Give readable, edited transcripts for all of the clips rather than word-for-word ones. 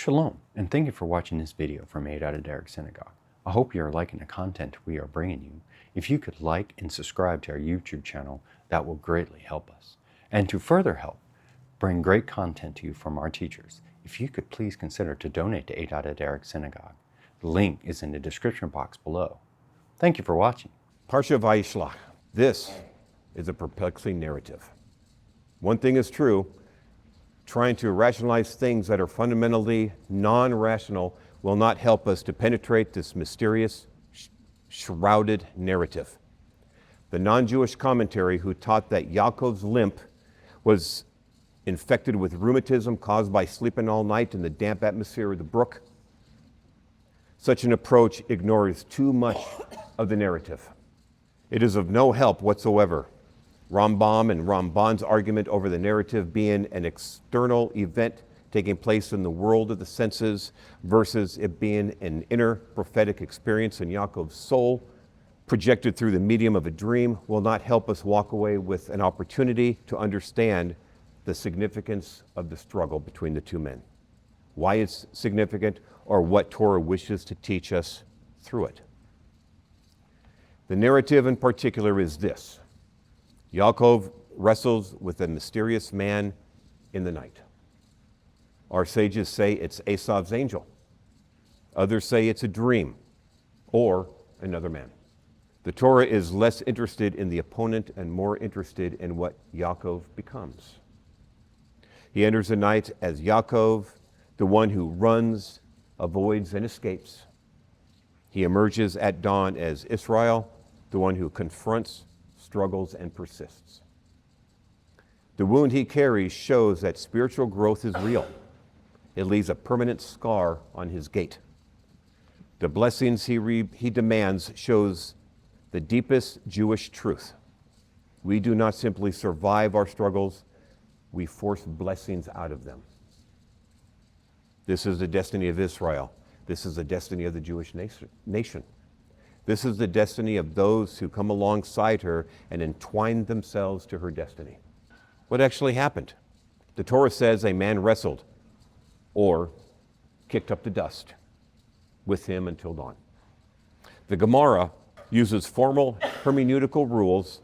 Shalom, and thank you for watching this video from HaDerekh Synagogue. I hope you are liking the content we are bringing you. If you could like and subscribe to our YouTube channel, that will greatly help us. And to further help bring great content to you from our teachers, if you could please consider to donate to HaDerekh Synagogue. The link is in the description box below. Thank you for watching. Parsha Vayishlach. This is a perplexing narrative. One thing is true, trying to rationalize things that are fundamentally non-rational will not help us to penetrate this mysterious, shrouded narrative. The non-Jewish commentary who taught that Yaakov's limp was infected with rheumatism caused by sleeping all night in the damp atmosphere of the brook, such an approach ignores too much of the narrative. It is of no help whatsoever. Rambam and Ramban's argument over the narrative being an external event taking place in the world of the senses versus it being an inner prophetic experience in Yaakov's soul projected through the medium of a dream will not help us walk away with an opportunity to understand the significance of the struggle between the two men, why it's significant, or what Torah wishes to teach us through it. The narrative in particular is this. Yaakov wrestles with a mysterious man in the night. Our sages say it's Esav's angel. Others say it's a dream or another man. The Torah is less interested in the opponent and more interested in what Yaakov becomes. He enters the night as Yaakov, the one who runs, avoids, and escapes. He emerges at dawn as Israel, the one who confronts, struggles, and persists. The wound he carries shows that spiritual growth is real. It leaves a permanent scar on his gait. The blessings he demands shows the deepest Jewish truth. We do not simply survive our struggles, we force blessings out of them. This is the destiny of Israel. This is the destiny of the Jewish nation. This is the destiny of those who come alongside her and entwine themselves to her destiny. What actually happened? The Torah says a man wrestled or kicked up the dust with him until dawn. The Gemara uses formal hermeneutical rules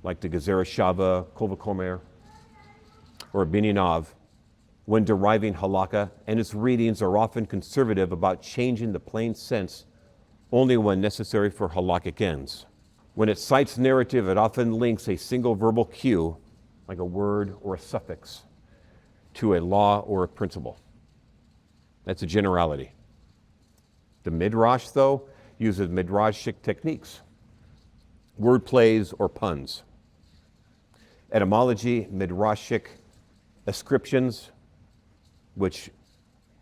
like the Gezerah Shava, Kol V'Komer, or Bininav when deriving halakha, and its readings are often conservative about changing the plain sense only when necessary for halakhic ends. When it cites narrative, it often links a single verbal cue, like a word or a suffix, to a law or a principle. That's a generality. The Midrash, though, uses Midrashic techniques, word plays or puns. Etymology, Midrashic ascriptions, which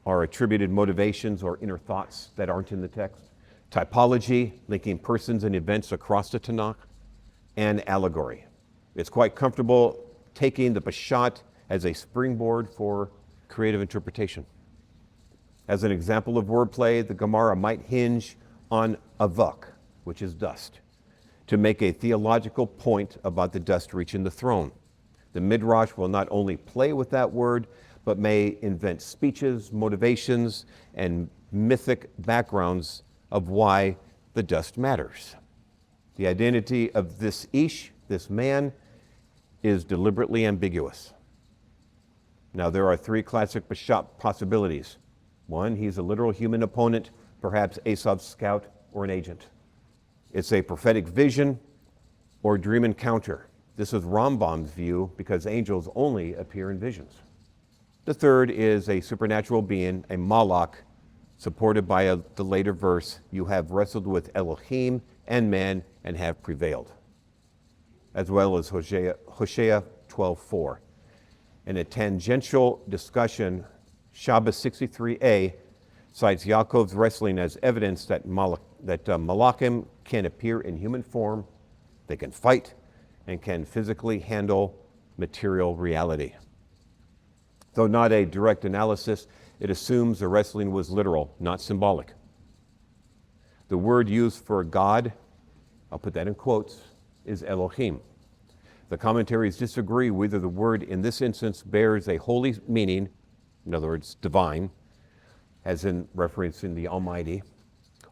are attributed motivations or inner thoughts that aren't in the text. Typology, linking persons and events across the Tanakh, and allegory. It's quite comfortable taking the Peshat as a springboard for creative interpretation. As an example of wordplay, the Gemara might hinge on avak, which is dust, to make a theological point about the dust reaching the throne. The Midrash will not only play with that word, but may invent speeches, motivations, and mythic backgrounds of why the dust matters. The identity of this ish, this man, is deliberately ambiguous. Now, there are three classic Peshat possibilities. One, he's a literal human opponent, perhaps Esav's scout or an agent. It's a prophetic vision or dream encounter. This is Rambam's view because angels only appear in visions. The third is a supernatural being, a malach, supported by the later verse, you have wrestled with Elohim and man and have prevailed, as well as Hosea 12:4. In a tangential discussion, Shabbos 63a cites Yaakov's wrestling as evidence that malachim can appear in human form, they can fight, and can physically handle material reality. Though not a direct analysis, it assumes the wrestling was literal, not symbolic. The word used for God, I'll put that in quotes, is Elohim. The commentaries disagree whether the word in this instance bears a holy meaning, in other words, divine, as in referencing the Almighty,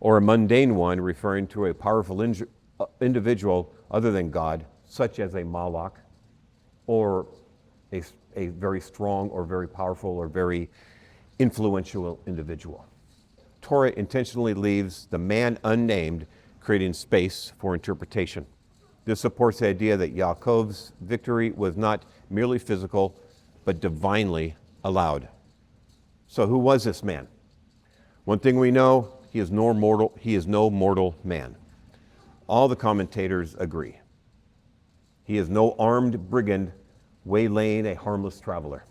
or a mundane one referring to a powerful individual other than God, such as a Malach, or a very strong or very powerful or very influential individual. Torah intentionally leaves the man unnamed, creating space for interpretation. This supports the idea that Yaakov's victory was not merely physical, but divinely allowed. So who was this man? One thing we know, he is no mortal man. All the commentators agree. He is no armed brigand waylaying a harmless traveler.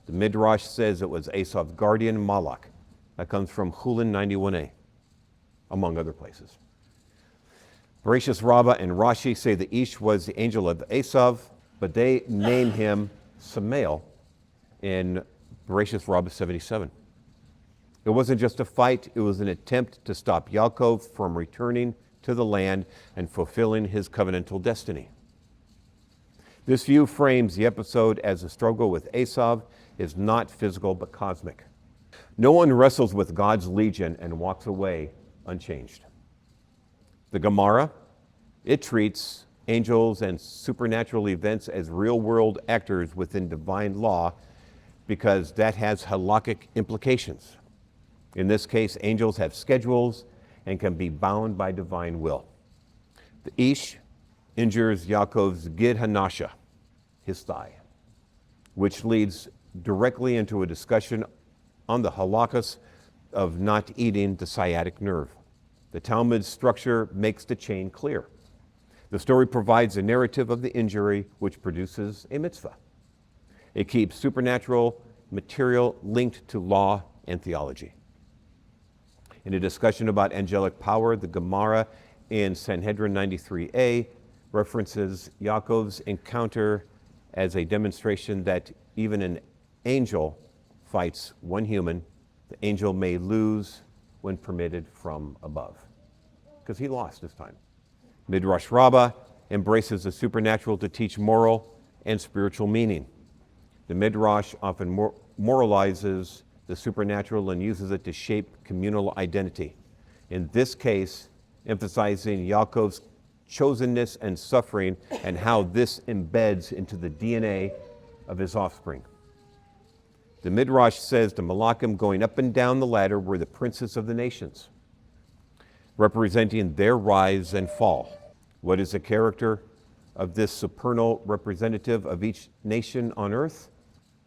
The Midrash says it was Esav's guardian, Malach. That comes from Chulin 91a, among other places. Bereshis Rabbah and Rashi say the Ish was the angel of Esav, but they name him Samael in Bereshis Rabbah 77. It wasn't just a fight, it was an attempt to stop Yaakov from returning to the land and fulfilling his covenantal destiny. This view frames the episode as a struggle with Esav is not physical but cosmic. No one wrestles with God's legion and walks away unchanged. The Gemara, it treats angels and supernatural events as real-world actors within divine law because that has halakhic implications. In this case, angels have schedules and can be bound by divine will. The Ish injures Yaakov's Gid Hanasha, his thigh, which leads directly into a discussion on the halakhas of not eating the sciatic nerve. The Talmud's structure makes the chain clear. The story provides a narrative of the injury, which produces a mitzvah. It keeps supernatural material linked to law and theology. In a discussion about angelic power, the Gemara in Sanhedrin 93a references Yaakov's encounter as a demonstration that even an angel fights one human, the angel may lose when permitted from above. Because he lost this time. Midrash Rabbah embraces the supernatural to teach moral and spiritual meaning. The Midrash often moralizes the supernatural and uses it to shape communal identity. In this case, emphasizing Yaakov's chosenness and suffering and how this embeds into the DNA of his offspring. The Midrash says the Malachim going up and down the ladder were the princes of the nations, representing their rise and fall. What is the character of this supernal representative of each nation on earth?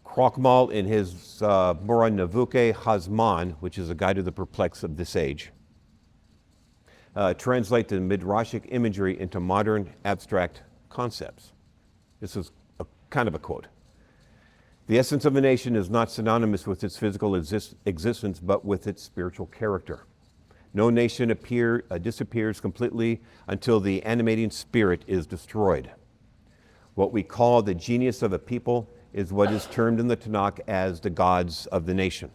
Krochmal in his Mora Navuke Hazman, which is a guide to the perplexed of this age, translate the Midrashic imagery into modern abstract concepts. This is kind of a quote. The essence of a nation is not synonymous with its physical existence, but with its spiritual character. No nation disappears completely until the animating spirit is destroyed. What we call the genius of a people is what is termed in the Tanakh as the gods of the nation.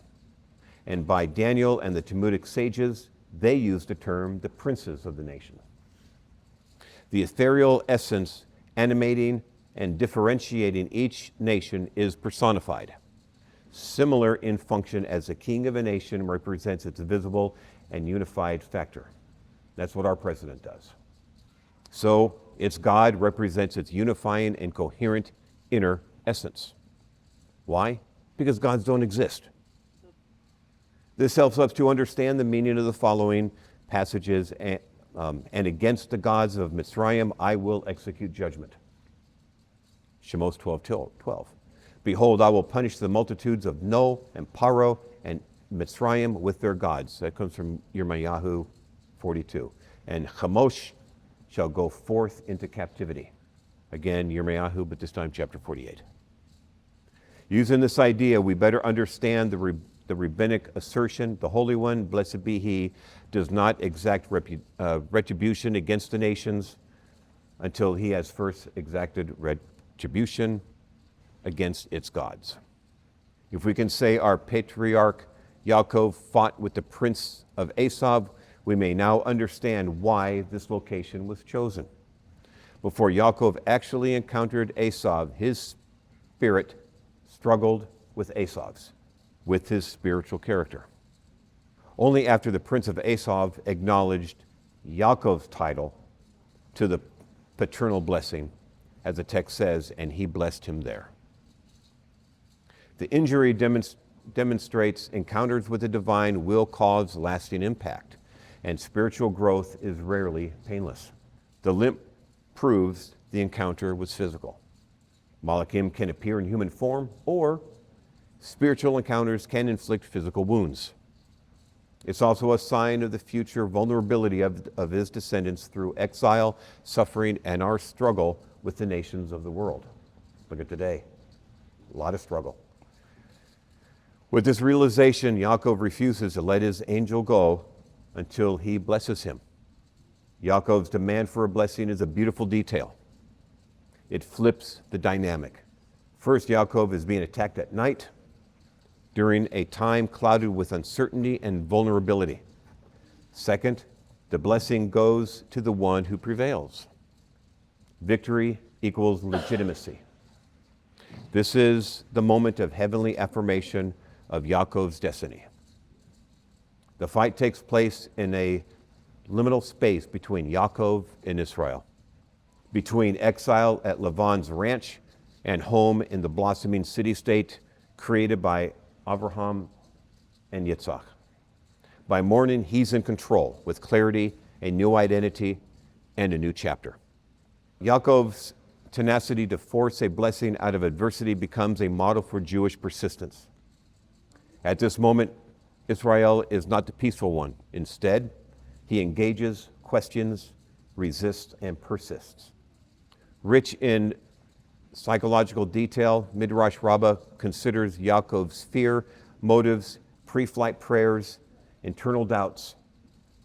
And by Daniel and the Talmudic sages, they used the term the princes of the nation. The ethereal essence animating and differentiating each nation is personified, similar in function as the king of a nation represents its visible and unified factor. That's what our president does. So its God represents its unifying and coherent inner essence. Why? Because gods don't exist. This helps us to understand the meaning of the following passages, and against the gods of Mitzrayim I will execute judgment. Shemos 12:12. Behold, I will punish the multitudes of No and Paro and Mitzrayim with their gods. That comes from Yirmiyahu 42. And Chemosh shall go forth into captivity. Again, Yirmiyahu, but this time chapter 48. Using this idea, we better understand the rabbinic assertion, the Holy One, blessed be He, does not exact retribution against the nations until He has first exacted retribution against its gods. If we can say our patriarch Yaakov fought with the prince of Esav, we may now understand why this location was chosen. Before Yaakov actually encountered Esav, his spirit struggled with Esav's, with his spiritual character. Only after the prince of Esav acknowledged Yaakov's title to the paternal blessing, as the text says, and he blessed him there. The injury demonstrates encounters with the divine will cause lasting impact, and spiritual growth is rarely painless. The limp proves the encounter was physical. Malachim can appear in human form, or spiritual encounters can inflict physical wounds. It's also a sign of the future vulnerability of his descendants through exile, suffering, and our struggle with the nations of the world. Look at today. A lot of struggle. With this realization, Yaakov refuses to let his angel go until he blesses him. Yaakov's demand for a blessing is a beautiful detail. It flips the dynamic. First, Yaakov is being attacked at night during a time clouded with uncertainty and vulnerability. Second, the blessing goes to the one who prevails. Victory equals legitimacy. This is the moment of heavenly affirmation of Yaakov's destiny. The fight takes place in a liminal space between Yaakov and Israel, between exile at Lavan's ranch and home in the blossoming city-state created by Abraham and Yitzhak. By morning, he's in control with clarity, a new identity, and a new chapter. Yaakov's tenacity to force a blessing out of adversity becomes a model for Jewish persistence. At this moment, Israel is not the peaceful one. Instead, he engages, questions, resists, and persists. Rich in psychological detail, Midrash Rabbah considers Yaakov's fear, motives, pre-flight prayers, internal doubts,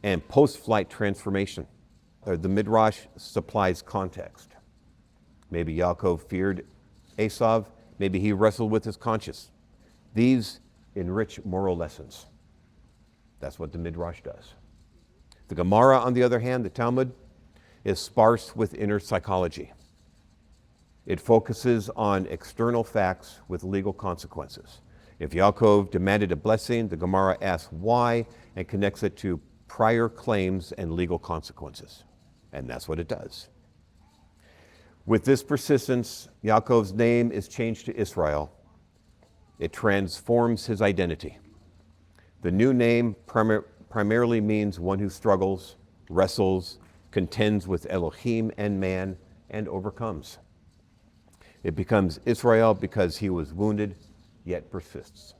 and post-flight transformation. The Midrash supplies context. Maybe Yaakov feared Esav, maybe he wrestled with his conscience. These enrich moral lessons. That's what the Midrash does. The Gemara, on the other hand, the Talmud, is sparse with inner psychology. It focuses on external facts with legal consequences. If Yaakov demanded a blessing, the Gemara asks why and connects it to prior claims and legal consequences. And that's what it does. With this persistence, Yaakov's name is changed to Israel. It transforms his identity. The new name primarily means one who struggles, wrestles, contends with Elohim and man, and overcomes. It becomes Israel because he was wounded, yet persists.